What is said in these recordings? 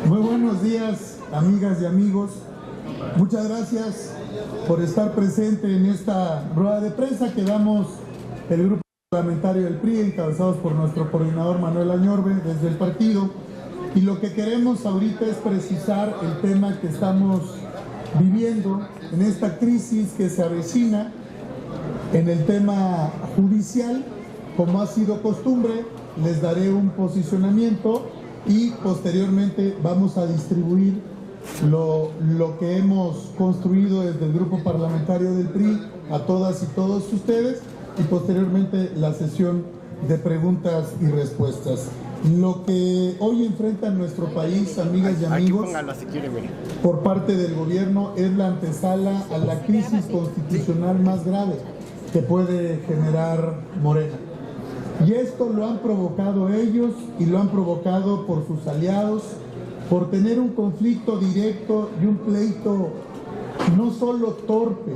Muy buenos días, amigas y amigos. Muchas gracias por estar presente en esta rueda de prensa que damos el grupo parlamentario del PRI, encabezados por nuestro coordinador Manuel Añorbe desde el partido. Y lo que queremos ahorita es precisar el tema que estamos viviendo en esta crisis que se avecina en el tema judicial. Como ha sido costumbre, les daré un posicionamiento y posteriormente vamos a distribuir lo que hemos construido desde el grupo parlamentario del PRI a todas y todos ustedes, y posteriormente la sesión de preguntas y respuestas. Lo que hoy enfrenta nuestro país, amigas y amigos, por parte del gobierno es la antesala a la crisis constitucional más grave que puede generar Morena. Y esto lo han provocado ellos y lo han provocado por sus aliados, por tener un conflicto directo y un pleito no solo torpe,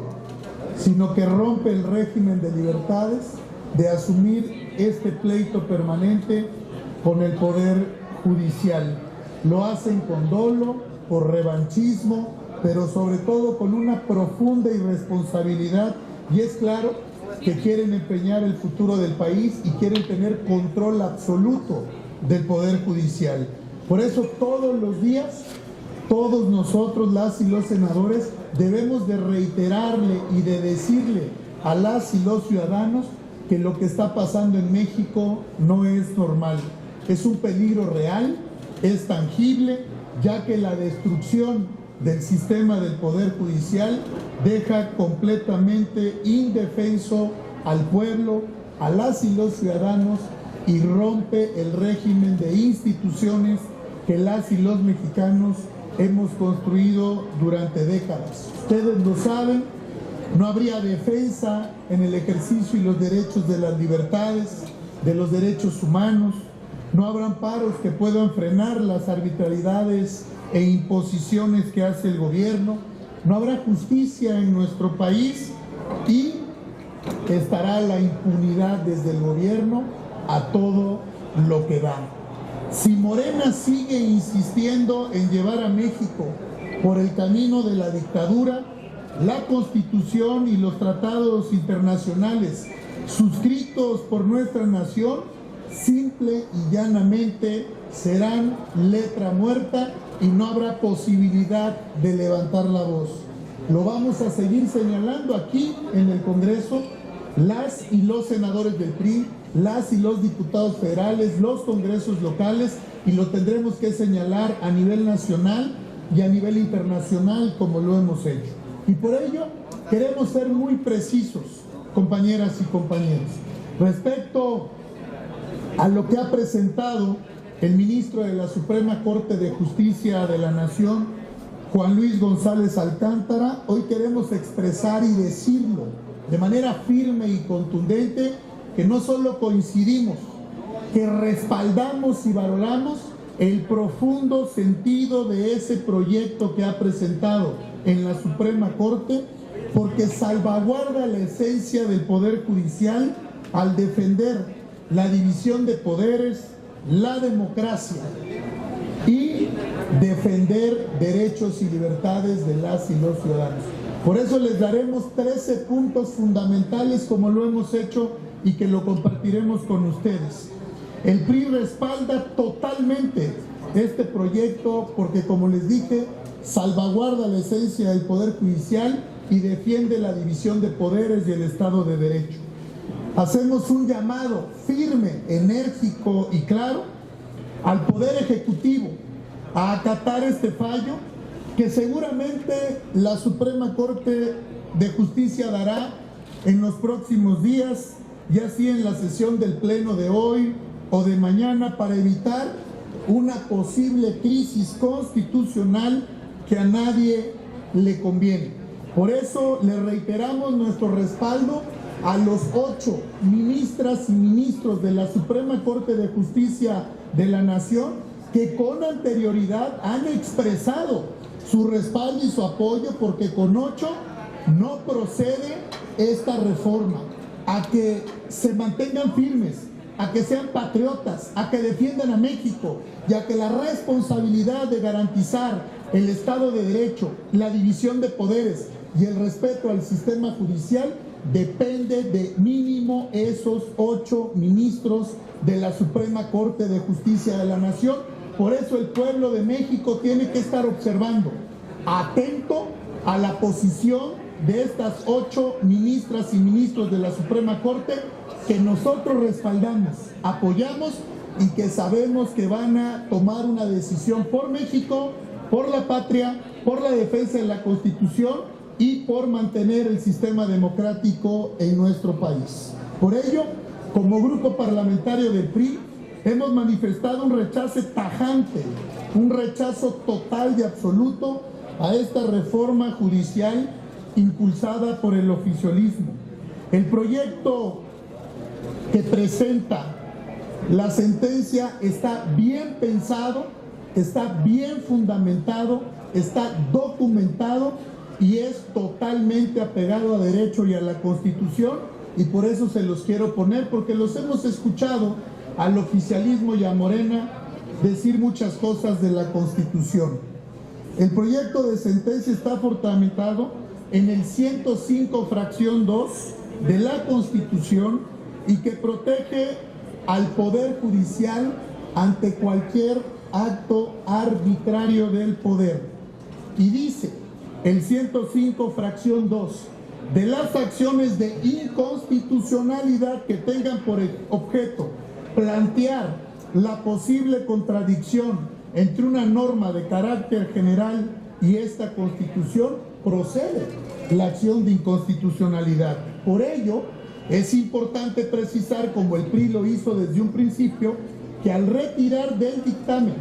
sino que rompe el régimen de libertades, de asumir este pleito permanente con el Poder Judicial. Lo hacen con dolo, por revanchismo, pero sobre todo con una profunda irresponsabilidad, y es claro que quieren empeñar el futuro del país y quieren tener control absoluto del Poder Judicial. Por eso todos los días, todos nosotros, las y los senadores, debemos de reiterarle y de decirle a las y los ciudadanos que lo que está pasando en México no es normal. Es un peligro real, es tangible, ya que la destrucción del sistema del Poder Judicial deja completamente indefenso al pueblo, a las y los ciudadanos, y rompe el régimen de instituciones que las y los mexicanos hemos construido durante décadas. Ustedes lo saben, no habría defensa en el ejercicio y los derechos de las libertades, de los derechos humanos, no habrá amparos que puedan frenar las arbitrariedades e imposiciones que hace el gobierno, no habrá justicia en nuestro país y estará la impunidad desde el gobierno a todo lo que da. Si Morena sigue insistiendo en llevar a México por el camino de la dictadura, la Constitución y los tratados internacionales suscritos por nuestra nación simple y llanamente serán letra muerta y no habrá posibilidad de levantar la voz. Lo vamos a seguir señalando aquí en el Congreso, las y los senadores del PRI, las y los diputados federales, los congresos locales, y lo tendremos que señalar a nivel nacional y a nivel internacional como lo hemos hecho. Y por ello queremos ser muy precisos, compañeras y compañeros, respecto a lo que ha presentado el ministro de la Suprema Corte de Justicia de la Nación, Juan Luis González Alcántara. Hoy queremos expresar y decirlo de manera firme y contundente que no solo coincidimos, que respaldamos y valoramos el profundo sentido de ese proyecto que ha presentado en la Suprema Corte, porque salvaguarda la esencia del Poder Judicial al defender la división de poderes, la democracia y defender derechos y libertades de las y los ciudadanos. Por eso les daremos 13 puntos fundamentales como lo hemos hecho y que lo compartiremos con ustedes. El PRI respalda totalmente este proyecto porque, como les dije, salvaguarda la esencia del Poder Judicial y defiende la división de poderes y el Estado de Derecho. Hacemos un llamado firme, enérgico y claro al Poder Ejecutivo a acatar este fallo que seguramente la Suprema Corte de Justicia dará en los próximos días, ya sea en la sesión del Pleno de hoy o de mañana, para evitar una posible crisis constitucional que a nadie le conviene. Por eso le reiteramos nuestro respaldo a los 8 ministras y ministros de la Suprema Corte de Justicia de la Nación que con anterioridad han expresado su respaldo y su apoyo, porque con 8 no procede esta reforma, a que se mantengan firmes, a que sean patriotas, a que defiendan a México y a que la responsabilidad de garantizar el Estado de Derecho, la división de poderes y el respeto al sistema judicial depende de mínimo esos 8 ministros de la Suprema Corte de Justicia de la Nación. Por eso el pueblo de México tiene que estar observando, atento a la posición de estas 8 ministras y ministros de la Suprema Corte que nosotros respaldamos, apoyamos y que sabemos que van a tomar una decisión por México, por la patria, por la defensa de la Constitución y por mantener el sistema democrático en nuestro país. Por ello, como grupo parlamentario del PRI, hemos manifestado un rechazo tajante, un rechazo total y absoluto a esta reforma judicial impulsada por el oficialismo. El proyecto que presenta la sentencia está bien pensado, está bien fundamentado, está documentado y es totalmente apegado a derecho y a la Constitución, y por eso se los quiero poner, porque los hemos escuchado al oficialismo y a Morena decir muchas cosas de la Constitución. El proyecto de sentencia está fundamentado en el 105 fracción 2 de la Constitución y que protege al Poder Judicial ante cualquier acto arbitrario del poder. Y dice el 105 fracción 2, de las acciones de inconstitucionalidad que tengan por objeto plantear la posible contradicción entre una norma de carácter general y esta Constitución, procede la acción de inconstitucionalidad. Por ello, es importante precisar, como el PRI lo hizo desde un principio, que al retirar del dictamen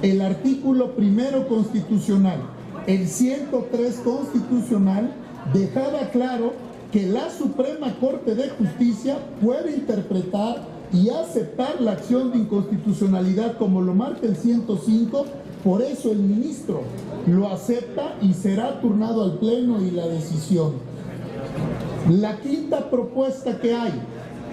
el artículo primero constitucional, el 103 constitucional, dejaba claro que la Suprema Corte de Justicia puede interpretar y aceptar la acción de inconstitucionalidad como lo marca el 105, por eso el ministro lo acepta y será turnado al Pleno y la decisión. La quinta propuesta que hay,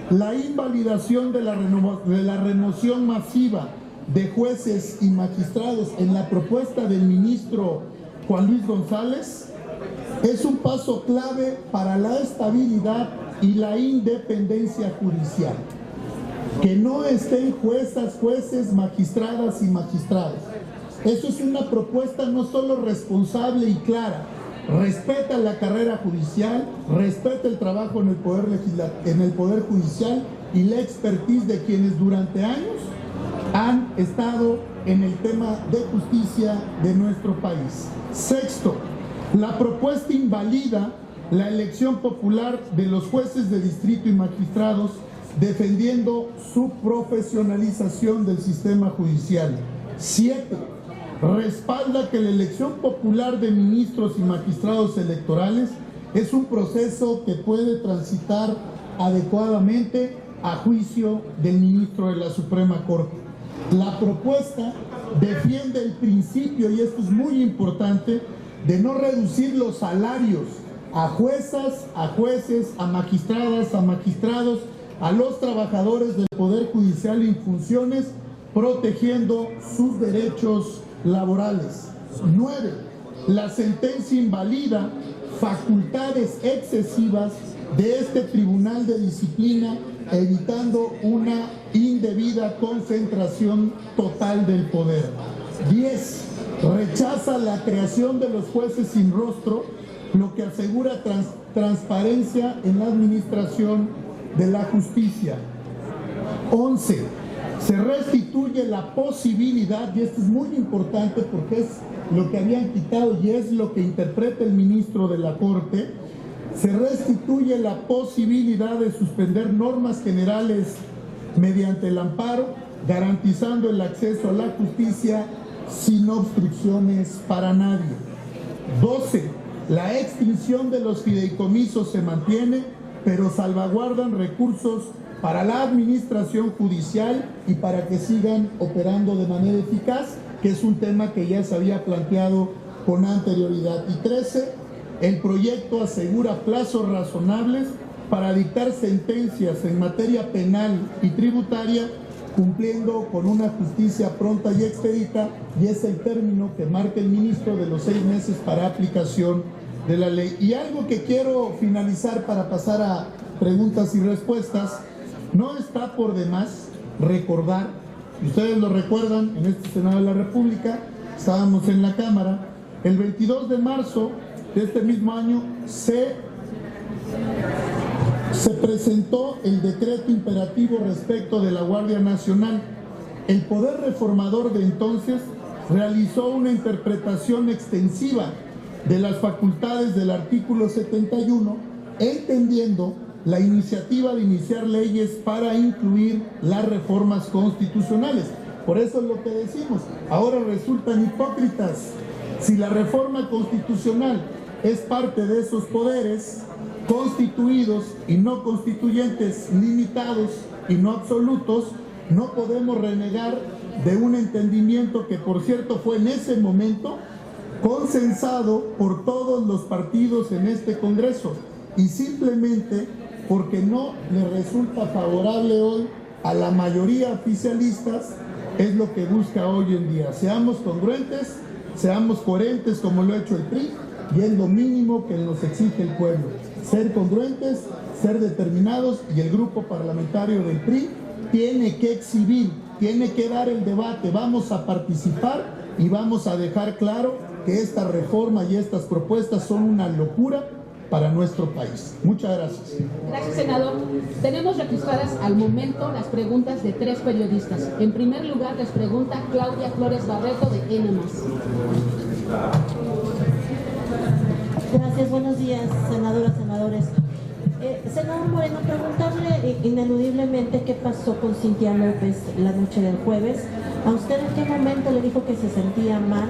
la invalidación de la remoción masiva de jueces y magistrados en la propuesta del ministro Juan Luis González, es un paso clave para la estabilidad y la independencia judicial. Que no estén juezas, jueces, magistradas y magistrados. Eso es una propuesta no solo responsable y clara, respeta la carrera judicial, respeta el trabajo en el Poder Judicial y la expertise de quienes durante años han estado en el tema de justicia de nuestro país. Sexto, la propuesta invalida la elección popular de los jueces de distrito y magistrados, defendiendo su profesionalización del sistema judicial. 7. Respalda que la elección popular de ministros y magistrados electorales es un proceso que puede transitar adecuadamente a juicio del ministro de la Suprema Corte. La propuesta defiende el principio, y esto es muy importante, de no reducir los salarios a juezas, a jueces, a magistradas, a magistrados, a los trabajadores del Poder Judicial en funciones, protegiendo sus derechos laborales. 9. La sentencia invalida facultades excesivas de este Tribunal de Disciplina, evitando una indebida concentración total del poder. 10. Rechaza la creación de los jueces sin rostro, lo que asegura transparencia en la administración de la justicia. 11. Se restituye la posibilidad, y esto es muy importante porque es lo que habían quitado y es lo que interpreta el ministro de la Corte, se restituye la posibilidad de suspender normas generales mediante el amparo, garantizando el acceso a la justicia sin obstrucciones para nadie. 12. La extinción de los fideicomisos se mantiene, pero salvaguardan recursos para la administración judicial y para que sigan operando de manera eficaz, que es un tema que ya se había planteado con anterioridad. Y 13. El proyecto asegura plazos razonables para dictar sentencias en materia penal y tributaria, cumpliendo con una justicia pronta y expedita, y es el término que marca el ministro de los 6 meses para aplicación de la ley. Y algo que quiero finalizar para pasar a preguntas y respuestas, no está por demás recordar, ustedes lo recuerdan, en este Senado de la República, estábamos en la Cámara, el 22 de marzo de este mismo año se presentó el decreto imperativo respecto de la Guardia Nacional. El Poder Reformador de entonces realizó una interpretación extensiva de las facultades del artículo 71, entendiendo la iniciativa de iniciar leyes para incluir las reformas constitucionales. Por eso es lo que decimos, ahora resultan hipócritas. Si la reforma constitucional es parte de esos poderes constituidos y no constituyentes, limitados y no absolutos, no podemos renegar de un entendimiento que, por cierto, fue en ese momento consensado por todos los partidos en este Congreso, y simplemente porque no le resulta favorable hoy a la mayoría oficialistas, es lo que busca hoy en día. Seamos congruentes, seamos coherentes como lo ha hecho el PRI, y es lo mínimo que nos exige el pueblo. Ser congruentes, ser determinados, y el grupo parlamentario del PRI tiene que exhibir, tiene que dar el debate. Vamos a participar y vamos a dejar claro que esta reforma y estas propuestas son una locura para nuestro país. Muchas gracias. Gracias, senador. Tenemos registradas al momento las preguntas de 3 periodistas. En primer lugar, les pregunta Claudia Flores Barreto, de N+. Gracias, buenos días, senadoras, senadores. Senador Moreno, preguntarle ineludiblemente qué pasó con Cintia López la noche del jueves. ¿A usted en qué momento le dijo que se sentía mal?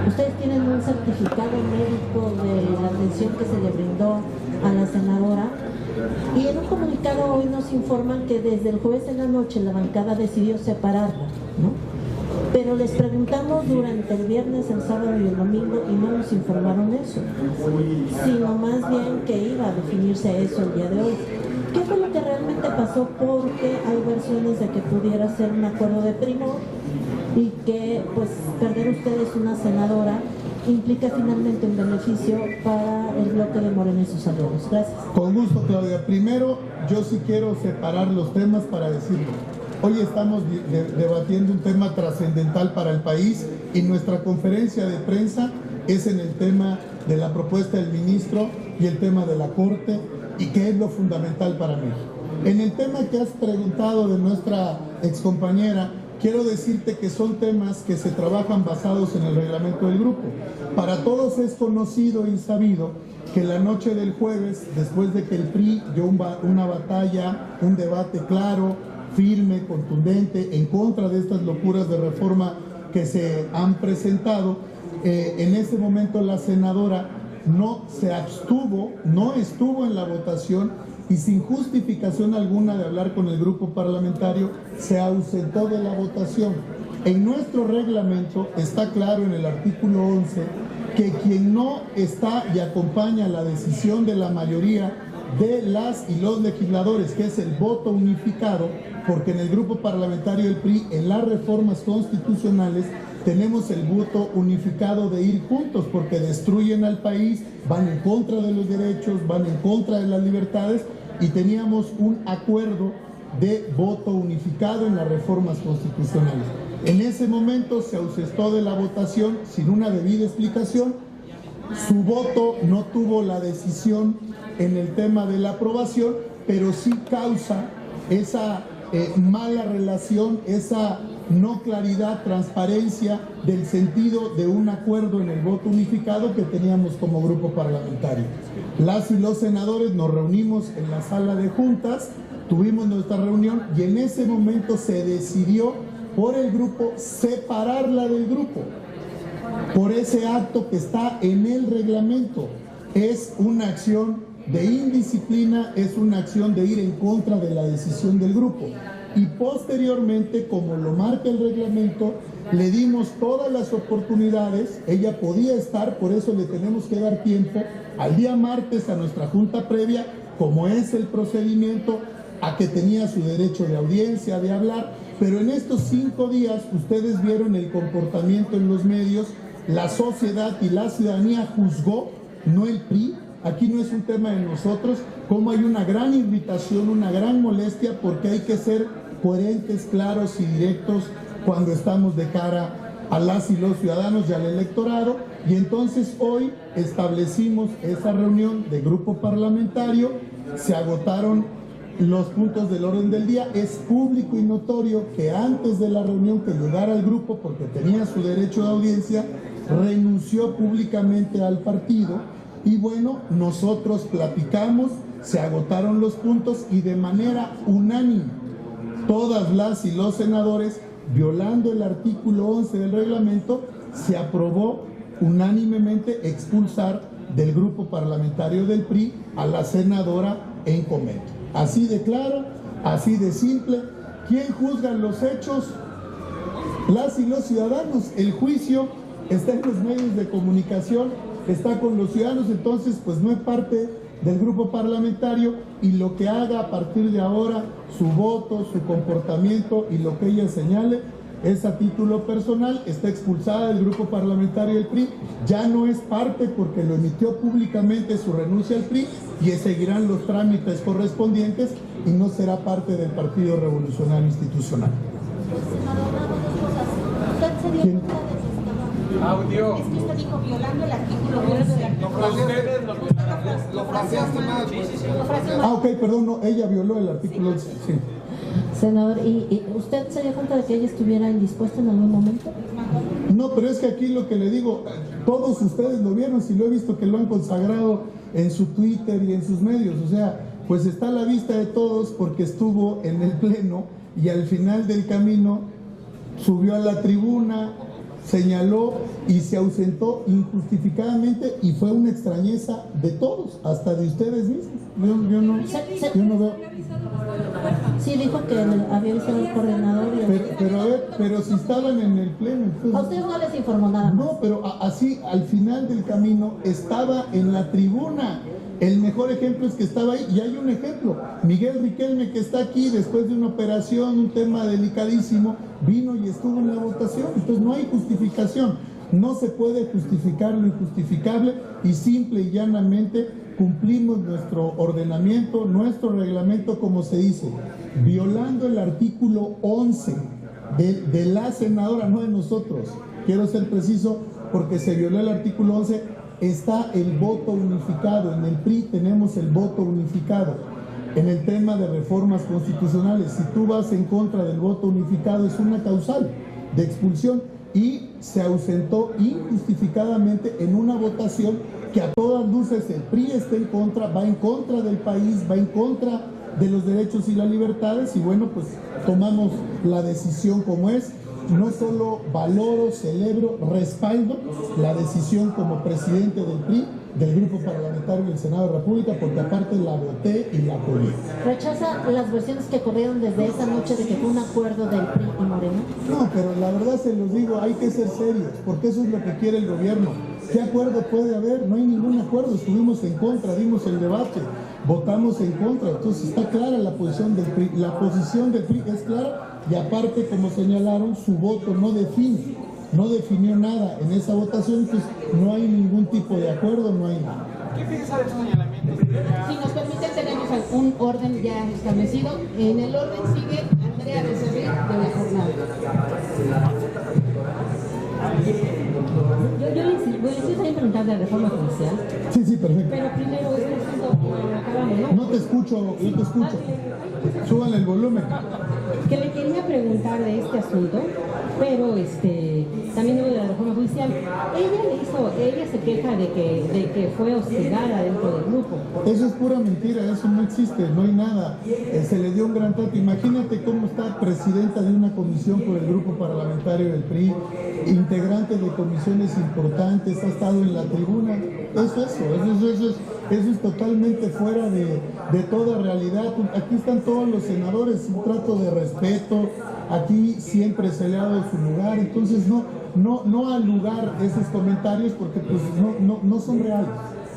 Ustedes tienen un certificado médico de la atención que se le brindó a la senadora, y en un comunicado hoy nos informan que desde el jueves en la noche la bancada decidió separarla, ¿no? Pero les preguntamos durante el viernes, el sábado y el domingo y no nos informaron eso, sino más bien que iba a definirse eso el día de hoy. ¿Qué fue lo que realmente pasó? Porque hay versiones de que pudiera ser un acuerdo de primor y que pues perder ustedes una senadora implica finalmente un beneficio para el bloque de Morena y sus aliados. Gracias. Con gusto, Claudia. Primero, yo sí quiero separar los temas para decirlo. Hoy estamos debatiendo un tema trascendental para el país, y nuestra conferencia de prensa es en el tema de la propuesta del ministro y el tema de la Corte, y que es lo fundamental para México. En el tema que has preguntado de nuestra excompañera, quiero decirte que son temas que se trabajan basados en el reglamento del grupo. Para todos es conocido y sabido que la noche del jueves, después de que el PRI dio una batalla, un debate claro, firme, contundente, en contra de estas locuras de reforma que se han presentado, en ese momento la senadora no estuvo en la votación, y sin justificación alguna de hablar con el grupo parlamentario, se ausentó de la votación. En nuestro reglamento está claro en el artículo 11 que quien no está y acompaña la decisión de la mayoría de las y los legisladores, que es el voto unificado, porque en el grupo parlamentario del PRI, en las reformas constitucionales, tenemos el voto unificado de ir juntos, porque destruyen al país, van en contra de los derechos, van en contra de las libertades, y teníamos un acuerdo de voto unificado en las reformas constitucionales. En ese momento se ausentó de la votación sin una debida explicación. Su voto no tuvo la decisión en el tema de la aprobación, pero sí causa esa mala relación, esa no claridad, transparencia del sentido de un acuerdo en el voto unificado que teníamos como grupo parlamentario. Las y los senadores nos reunimos en la sala de juntas, tuvimos nuestra reunión, y en ese momento se decidió por el grupo separarla del grupo, por ese acto que está en el reglamento. Es una acción de indisciplina, es una acción de ir en contra de la decisión del grupo. Y posteriormente, como lo marca el reglamento, le dimos todas las oportunidades. Ella podía estar, por eso le tenemos que dar tiempo, al día martes a nuestra junta previa, como es el procedimiento, a que tenía su derecho de audiencia, de hablar, pero en estos 5 días ustedes vieron el comportamiento en los medios, la sociedad y la ciudadanía juzgó, no el PRI, aquí no es un tema de nosotros, como hay una gran irritación, una gran molestia, porque hay que ser coherentes, claros y directos cuando estamos de cara a las y los ciudadanos y al electorado, y entonces hoy establecimos esa reunión de grupo parlamentario, se agotaron los puntos del orden del día, es público y notorio que antes de la reunión que llegara el grupo, porque tenía su derecho de audiencia, renunció públicamente al partido, y bueno, nosotros platicamos, se agotaron los puntos y de manera unánime, todas las y los senadores, violando el artículo 11 del reglamento, se aprobó unánimemente expulsar del grupo parlamentario del PRI a la senadora en comento. Así de claro, así de simple. ¿Quién juzga los hechos? Las y los ciudadanos. El juicio está en los medios de comunicación, está con los ciudadanos, entonces pues no es parte del grupo parlamentario, y lo que haga a partir de ahora, su voto, su comportamiento y lo que ella señale, es a título personal, está expulsada del grupo parlamentario del PRI, ya no es parte porque lo emitió públicamente su renuncia al PRI, y seguirán los trámites correspondientes y no será parte del Partido Revolucionario Institucional. ¿Quién? Audio. Es que usted dijo violando el artículo 11. Ok, perdón, no, ella violó el artículo 11. Sí. Senador, ¿y usted se dio cuenta de que ella estuviera indispuesta en algún momento? No, pero es que aquí lo que le digo, todos ustedes lo vieron, si lo he visto que lo han consagrado en su Twitter y en sus medios, o sea, pues está a la vista de todos porque estuvo en el pleno y al final del camino subió a la tribuna, señaló y se ausentó injustificadamente, y fue una extrañeza de todos, hasta de ustedes mismos. Yo no veo. Sí, dijo que había avisado al coordinador. Pero a ver, pero si estaban en el pleno. Entonces, a ustedes no les informó nada más. No, pero así al final del camino estaba en la tribuna. El mejor ejemplo es que estaba ahí, y hay un ejemplo, Miguel Riquelme, que está aquí después de una operación, un tema delicadísimo, vino y estuvo en la votación. Entonces no hay justificación, no se puede justificar lo injustificable, y simple y llanamente cumplimos nuestro ordenamiento, nuestro reglamento, como se dice, violando el artículo 11 de la senadora, no de nosotros. Quiero ser preciso, porque se violó el artículo 11. Está el voto unificado, en el PRI tenemos el voto unificado. En el tema de reformas constitucionales, si tú vas en contra del voto unificado, es una causal de expulsión, y se ausentó injustificadamente en una votación que a todas luces el PRI está en contra, va en contra del país, va en contra de los derechos y las libertades, y bueno, pues tomamos la decisión como es. No solo valoro, celebro, respaldo la decisión como presidente del PRI, del Grupo Parlamentario del Senado de la República, porque aparte la voté y la apoyé. ¿Rechaza las versiones que corrieron desde esa noche de que fue un acuerdo del PRI y Morena? No, pero la verdad se los digo, hay que ser serios, porque eso es lo que quiere el gobierno. ¿Qué acuerdo puede haber? No hay ningún acuerdo, estuvimos en contra, dimos el debate, votamos en contra, entonces está clara la posición del PRI, la posición del PRI es clara, y aparte, como señalaron, su voto no definió nada en esa votación, entonces no hay ningún tipo de acuerdo, no hay nada. ¿Qué piensa de estos señalamientos? Si nos permite, tenemos un orden ya establecido. En el orden sigue Andrea Becerril de la jornada. Yo les voy a preguntar de reforma judicial. Sí, perfecto. Pero primero, este asunto que acabamos, ¿no? No te escucho. Súbanle el volumen. Que le quería preguntar de este asunto, pero también de la reforma judicial. Ella se queja de que fue hostigada dentro del grupo. Eso es pura mentira, eso no existe, no hay nada. Se le dio un gran trato. Imagínate cómo está presidenta de una comisión por el grupo parlamentario del PRI, integrante de comisiones importantes, ha estado en la tribuna. Eso es totalmente fuera de toda realidad. Aquí están todos los senadores, un trato de respeto, aquí siempre se le ha dado su lugar, entonces no al lugar esos comentarios, porque pues no son reales.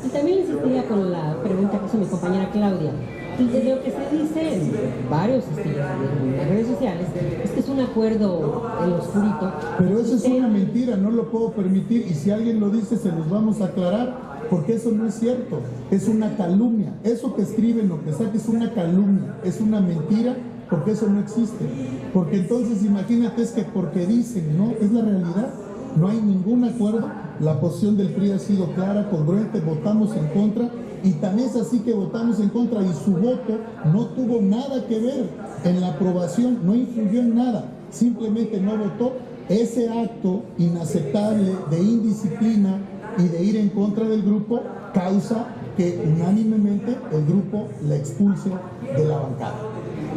Y también insistiría con la pregunta que hizo mi compañera Claudia. Y de lo que se dice en varios en las redes sociales es que es un acuerdo en lo oscurito. Pero eso es una mentira, no lo puedo permitir, y si alguien lo dice se los vamos a aclarar, porque eso no es cierto, es una calumnia. Eso que escriben o que saque es una calumnia, es una mentira, porque eso no existe. Porque entonces imagínate, es que porque dicen, no, es la realidad, no hay ningún acuerdo. La posición del PRI ha sido clara, congruente, votamos en contra, y tan es así que votamos en contra y su voto no tuvo nada que ver en la aprobación, no influyó en nada, simplemente no votó. Ese acto inaceptable de indisciplina y de ir en contra del grupo causa que unánimemente el grupo la expulse de la bancada.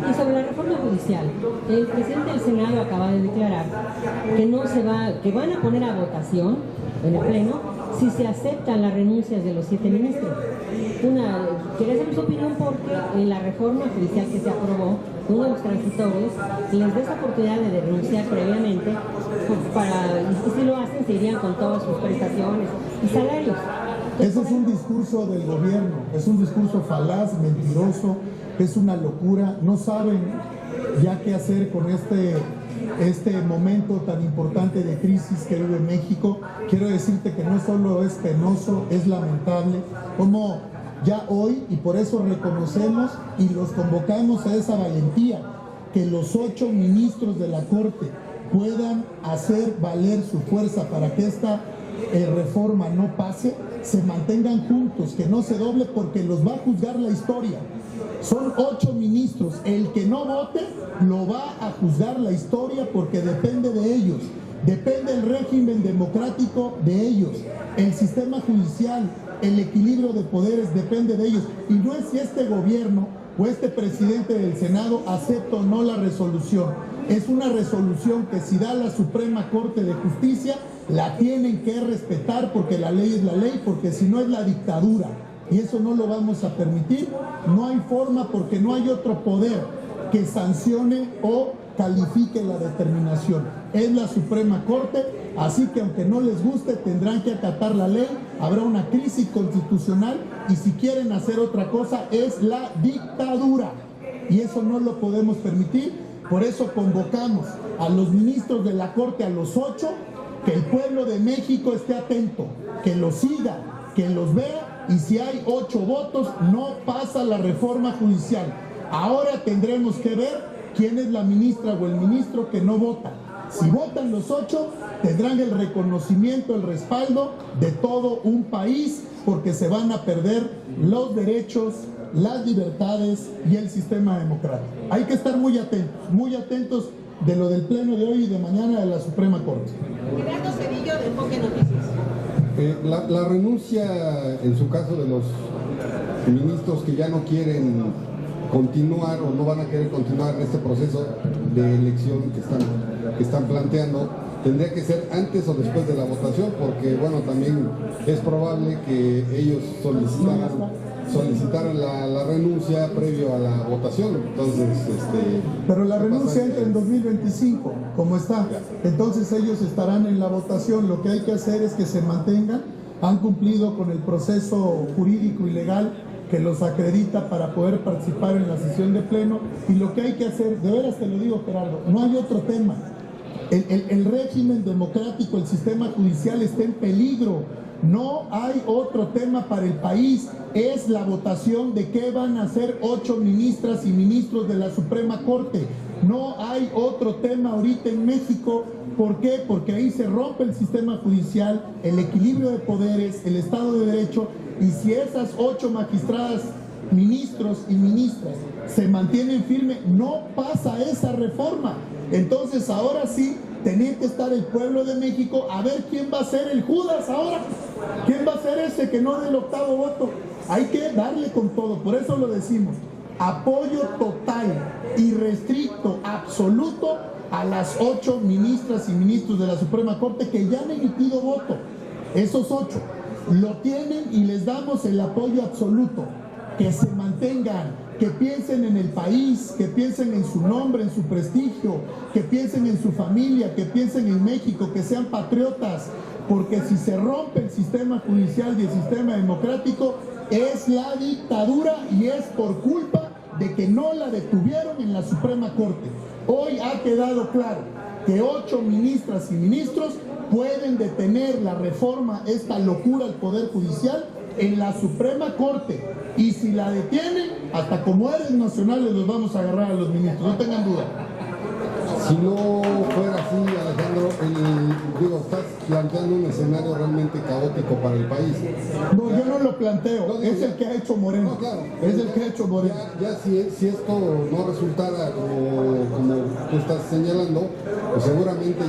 Y sobre la reforma judicial, el presidente del Senado acaba de declarar que van a poner a votación en el Pleno si se aceptan las renuncias de los 7 ministros. Quería saber su opinión porque en la reforma judicial que se aprobó, uno de los transitorios les da esa oportunidad de renunciar previamente, y si lo hacen se irían con todas sus prestaciones y salarios. Ese es un discurso del gobierno, es un discurso falaz, mentiroso, es una locura. No saben ya qué hacer con este momento tan importante de crisis que vive México. Quiero decirte que no solo es penoso, es lamentable, como ya hoy, y por eso reconocemos y los convocamos a esa valentía, que los 8 ministros de la Corte puedan hacer valer su fuerza para que esta reforma no pase, se mantengan juntos, que no se doble, porque los va a juzgar la historia. Son 8 ministros, el que no vote lo va a juzgar la historia, porque depende de ellos, depende el régimen democrático de ellos, el sistema judicial, el equilibrio de poderes depende de ellos, y no es si este gobierno o este presidente del Senado acepta o no la resolución. Es una resolución que si da la Suprema Corte de Justicia, la tienen que respetar, porque la ley es la ley, porque si no es la dictadura, y eso no lo vamos a permitir. No hay forma, porque no hay otro poder que sancione o califique la determinación. Es la Suprema Corte, así que aunque no les guste, tendrán que acatar la ley. Habrá una crisis constitucional, y si quieren hacer otra cosa, es la dictadura, y eso no lo podemos permitir. Por eso convocamos a los ministros de la Corte, a los 8, que el pueblo de México esté atento, que los siga, que los vea, y si hay 8 votos, no pasa la reforma judicial. Ahora tendremos que ver quién es la ministra o el ministro que no vota. Si votan los 8, tendrán el reconocimiento, el respaldo de todo un país, porque se van a perder los derechos, las libertades y el sistema democrático. Hay que estar muy atentos de lo del pleno de hoy y de mañana de la Suprema Corte. Gerardo Cedillo, de Enfoque Noticias. La renuncia, en su caso, de los ministros que ya no quieren continuar o no van a querer continuar este proceso de elección que están planteando, tendría que ser antes o después de la votación, porque bueno, también es probable que ellos solicitaran la renuncia previo a la votación. Entonces, pero la renuncia entra en 2025, como está. Entonces ellos estarán en la votación. Lo que hay que hacer es que se mantengan. Han cumplido con el proceso jurídico y legal que los acredita para poder participar en la sesión de pleno, y lo que hay que hacer, de veras te lo digo, Gerardo, no hay otro tema. El régimen democrático, el sistema judicial está en peligro. No hay otro tema para el país. Es la votación de qué van a hacer 8 ministras y ministros de la Suprema Corte. No hay otro tema ahorita en México. ¿Por qué? Porque ahí se rompe el sistema judicial, el equilibrio de poderes, el Estado de Derecho, y si esas 8 magistradas, ministros y ministras se mantienen firmes, no pasa esa reforma. Entonces ahora sí tenía que estar el pueblo de México a ver quién va a ser el Judas ahora, quién va a ser ese que no dé el 8º voto. Hay que darle con todo. Por eso lo decimos: apoyo total, irrestricto, absoluto a las 8 ministras y ministros de la Suprema Corte que ya han emitido voto. Esos 8 lo tienen y les damos el apoyo absoluto. Que se mantengan, que piensen en el país, que piensen en su nombre, en su prestigio, que piensen en su familia, que piensen en México, que sean patriotas, porque si se rompe el sistema judicial y el sistema democrático, es la dictadura y es por culpa de que no la detuvieron en la Suprema Corte. Hoy ha quedado claro que 8 ministras y ministros pueden detener la reforma, esta locura al Poder Judicial, en la Suprema Corte. Y si la detienen, hasta como héroes nacionales los vamos a agarrar a los ministros, no tengan duda. Si no fuera así, Alejandro, estás planteando un escenario realmente caótico para el país. No, yo no lo planteo, No, es el que ha hecho Moreno. No, claro. Es el que ha hecho Moreno. Ya si esto no resultara como tú estás señalando, pues seguramente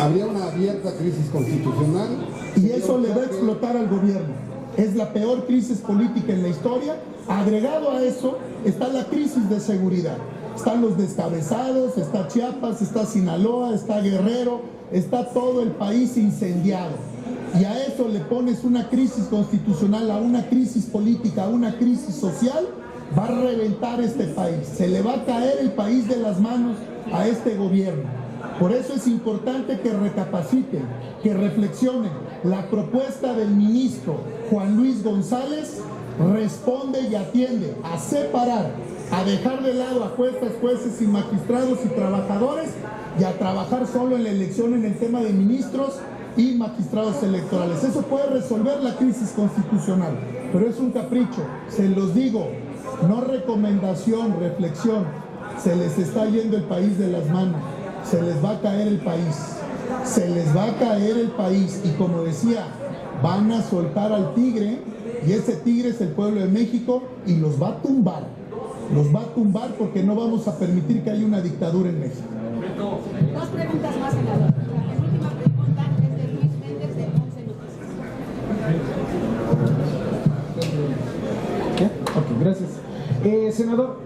habría una abierta crisis constitucional. Y eso le va a explotar al gobierno. Es la peor crisis política en la historia. Agregado a eso está la crisis de seguridad. Están los descabezados, está Chiapas, está Sinaloa, está Guerrero, está todo el país incendiado. Y a eso le pones una crisis constitucional, a una crisis política, a una crisis social, va a reventar este país. Se le va a caer el país de las manos a este gobierno. Por eso es importante que recapaciten, que reflexionen. La propuesta del ministro Juan Luis González responde y atiende a separar, a dejar de lado a juezas, jueces y magistrados y trabajadores y a trabajar solo en la elección en el tema de ministros y magistrados electorales. Eso puede resolver la crisis constitucional, pero es un capricho, se los digo, no recomendación, reflexión. Se les está yendo el país de las manos, se les va a caer el país, se les va a caer el país y como decía, van a soltar al tigre y ese tigre es el pueblo de México y los va a tumbar porque no vamos a permitir que haya una dictadura en México. Dos preguntas más, senador. La última pregunta es de Luis Méndez de 11 Noticias. Ok, gracias. Senador,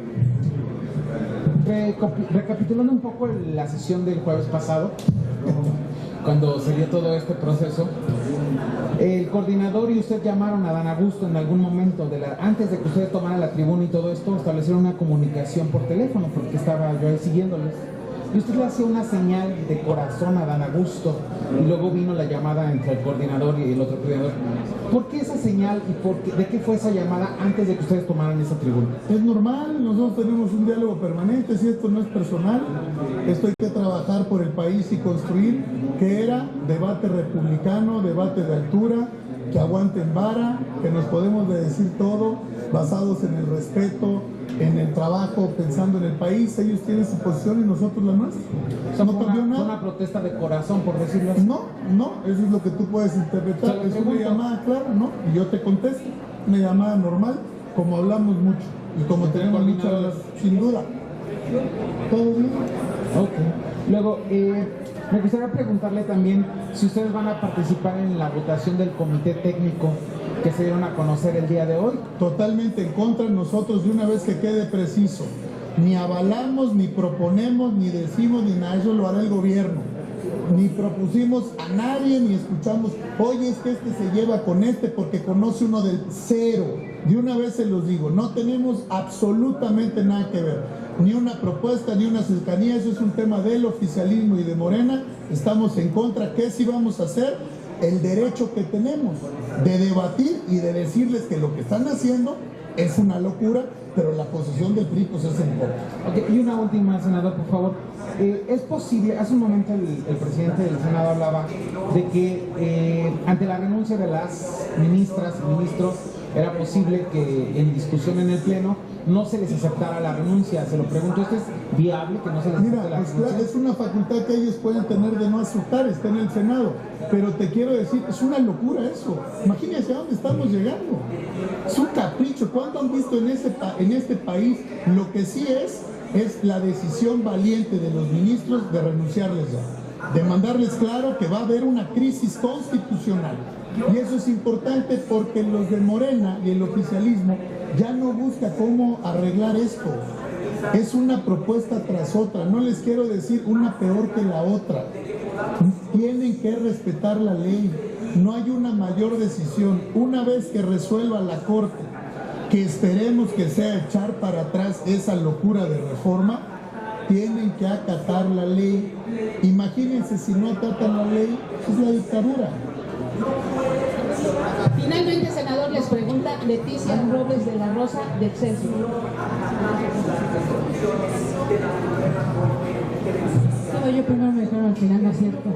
recapitulando un poco la sesión del jueves pasado, cuando se dio todo este proceso, el coordinador y usted llamaron a Dan Augusto en algún momento, antes de que ustedes tomaran la tribuna y todo esto, establecieron una comunicación por teléfono, porque estaba yo ahí siguiéndoles. Y usted le hacía una señal de corazón a Dan Augusto, y luego vino la llamada entre el coordinador y el otro coordinador. ¿Por qué esa señal y de qué fue esa llamada antes de que ustedes tomaran esa tribuna? Es normal, nosotros tenemos un diálogo permanente, si esto no es personal, esto hay que trabajar por el país y construir, que era debate republicano, debate de altura, que aguanten vara, que nos podemos decir todo, basados en el respeto, en el trabajo, pensando en el país. Ellos tienen su posición y nosotros la nuestra. O sea, no cambió nada. Una protesta de corazón, por decirlo así. No, eso es lo que tú puedes interpretar. Es una llamada clara, ¿no? Y yo te contesto, una llamada normal, como hablamos mucho y como tenemos muchas hablas, sin duda. ¿Todo bien? Ok. Luego, me gustaría preguntarle también si ustedes van a participar en la votación del comité técnico que se dieron a conocer el día de hoy. Totalmente en contra. Nosotros, de una vez que quede preciso, ni avalamos, ni proponemos, ni decimos, ni nada. Eso lo hará el gobierno. Ni propusimos a nadie, ni escuchamos, oye, es que este se lleva con este porque conoce uno del cero. De una vez se los digo, no tenemos absolutamente nada que ver. Ni una propuesta, ni una cercanía. Eso es un tema del oficialismo y de Morena. Estamos en contra. ¿Qué sí vamos a hacer? El derecho que tenemos de debatir y de decirles que lo que están haciendo es una locura, pero la posición del PRI pues es en contra. Okay, y una última, senador, por favor. ¿Es posible, hace un momento el presidente del Senado hablaba de que ante la renuncia de las ministras y ministros era posible que en discusión en el Pleno no se les aceptara la renuncia? Se lo pregunto, ¿esto es viable que no se les acepte la renuncia? Es una facultad que ellos pueden tener de no aceptar, está en el Senado, pero te quiero decir, es una locura eso. Imagínense a dónde estamos llegando. Es un capricho. ¿Cuándo han visto en este país? Lo que sí es la decisión valiente de los ministros de renunciarles ya, de mandarles claro que va a haber una crisis constitucional. Y eso es importante porque los de Morena y el oficialismo ya no busca cómo arreglar esto. Es una propuesta tras otra. No les quiero decir una peor que la otra. Tienen que respetar la ley. No hay una mayor decisión. Una vez que resuelva la Corte, que esperemos que sea echar para atrás esa locura de reforma, tienen que acatar la ley. Imagínense si no acatan la ley, es la dictadura. Finalmente, senador, les pregunta Leticia Robles de la Rosa, de Excelsior. Yo primero me dijeron al final, no es cierto.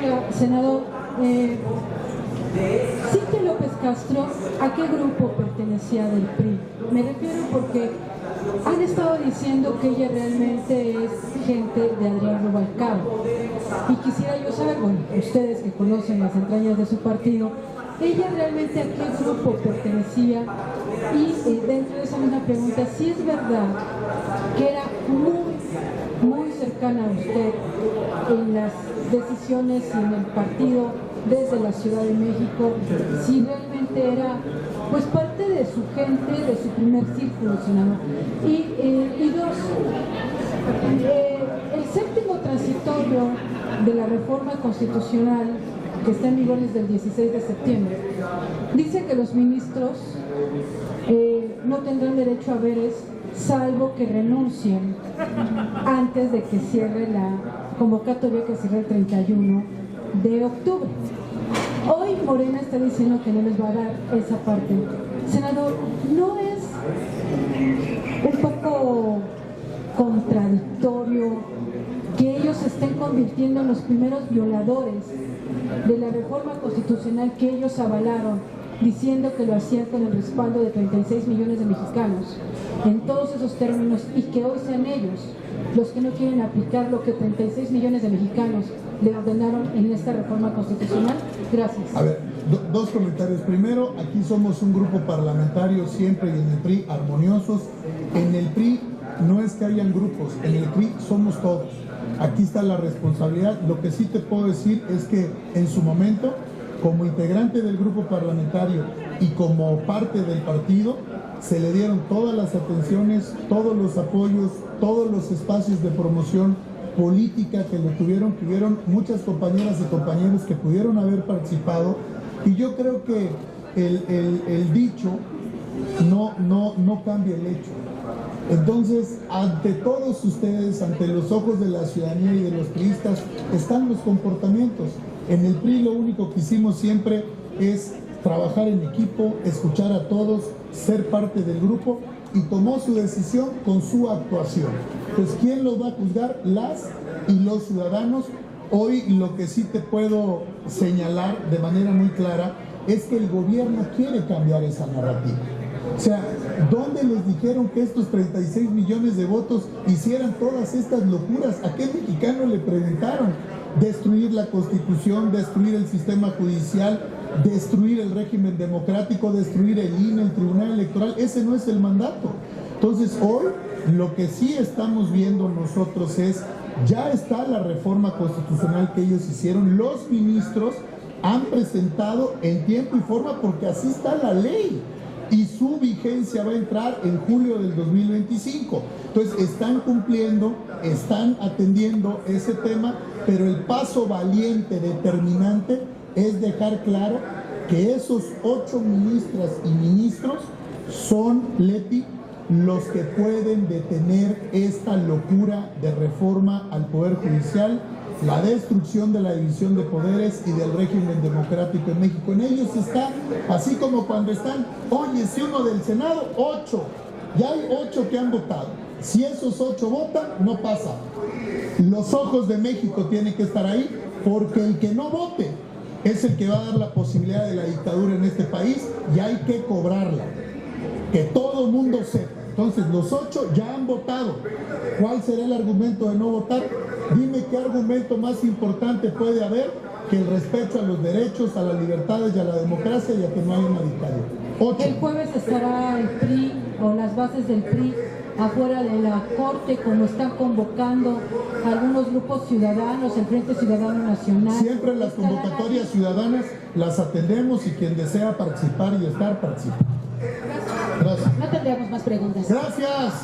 Oiga, senador, Cintia López Castro, ¿a qué grupo pertenecía del PRI? Me refiero porque han estado diciendo que ella realmente es gente de Adrián Rubalcaba. Y quisiera yo saber, bueno, ustedes que conocen las entrañas de su partido, ella realmente a qué grupo pertenecía. Y dentro de esa misma pregunta, si es verdad que era muy cercana a usted en las decisiones y en el partido desde la Ciudad de México, si realmente era pues parte de su gente, de su primer círculo, senador. Y dos, el séptimo transitorio de la reforma constitucional que está en vigor desde el 16 de septiembre, dice que los ministros no tendrán derecho a haberes salvo que renuncien antes de que cierre la convocatoria, que cierre el 31 de octubre. Hoy Morena está diciendo que no les va a dar esa parte. Senador, ¿no es un poco contradictorio que ellos se estén convirtiendo en los primeros violadores de la reforma constitucional que ellos avalaron, diciendo que lo hacían con el respaldo de 36 millones de mexicanos, en todos esos términos, y que hoy sean ellos los que no quieren aplicar lo que 36 millones de mexicanos le ordenaron en esta reforma constitucional? Gracias. A ver, dos comentarios. Primero, aquí somos un grupo parlamentario siempre y en el PRI armoniosos. En el PRI no es que hayan grupos, en el PRI somos todos. Aquí está la responsabilidad. Lo que sí te puedo decir es que en su momento, como integrante del grupo parlamentario y como parte del partido, se le dieron todas las atenciones, todos los apoyos, todos los espacios de promoción política que lo tuvieron muchas compañeras y compañeros que pudieron haber participado, y yo creo que el dicho no cambia el hecho. Entonces, ante todos ustedes, ante los ojos de la ciudadanía y de los priistas, están los comportamientos. En el PRI lo único que hicimos siempre es trabajar en equipo, escuchar a todos, ser parte del grupo, y tomó su decisión con su actuación. Pues, ¿quién lo va a juzgar? Las y los ciudadanos. Hoy lo que sí te puedo señalar de manera muy clara es que el gobierno quiere cambiar esa narrativa. O sea, ¿dónde les dijeron que estos 36 millones de votos hicieran todas estas locuras? ¿A qué mexicano le preguntaron? Destruir la Constitución, destruir el sistema judicial, destruir el régimen democrático, destruir el INE, el Tribunal Electoral. Ese no es el mandato. Entonces, hoy lo que sí estamos viendo nosotros es, ya está la reforma constitucional que ellos hicieron, los ministros han presentado en tiempo y forma, porque así está la ley, y su vigencia va a entrar en julio del 2025. Entonces, están cumpliendo, están atendiendo ese tema, pero el paso valiente, determinante, es dejar claro que esos 8 ministras y ministros son, Leti, los que pueden detener esta locura de reforma al Poder Judicial, la destrucción de la división de poderes y del régimen democrático en México. En ellos está, así como cuando están, oye, si uno del Senado, 8, ya hay 8 que han votado. Si esos 8 votan, no pasa. Los ojos de México tienen que estar ahí, porque el que no vote es el que va a dar la posibilidad de la dictadura en este país, y hay que cobrarla. Que todo el mundo sepa. Entonces, los 8 ya han votado. ¿Cuál será el argumento de no votar? Dime qué argumento más importante puede haber que el respeto a los derechos, a las libertades y a la democracia, y a que no haya una dictadura. 8. El jueves estará el PRI o las bases del PRI afuera de la Corte, como están convocando algunos grupos ciudadanos, el Frente Ciudadano Nacional. Siempre las convocatorias ciudadanas las atendemos, y quien desea participar y estar, participa. Gracias. No tendríamos más preguntas. Gracias.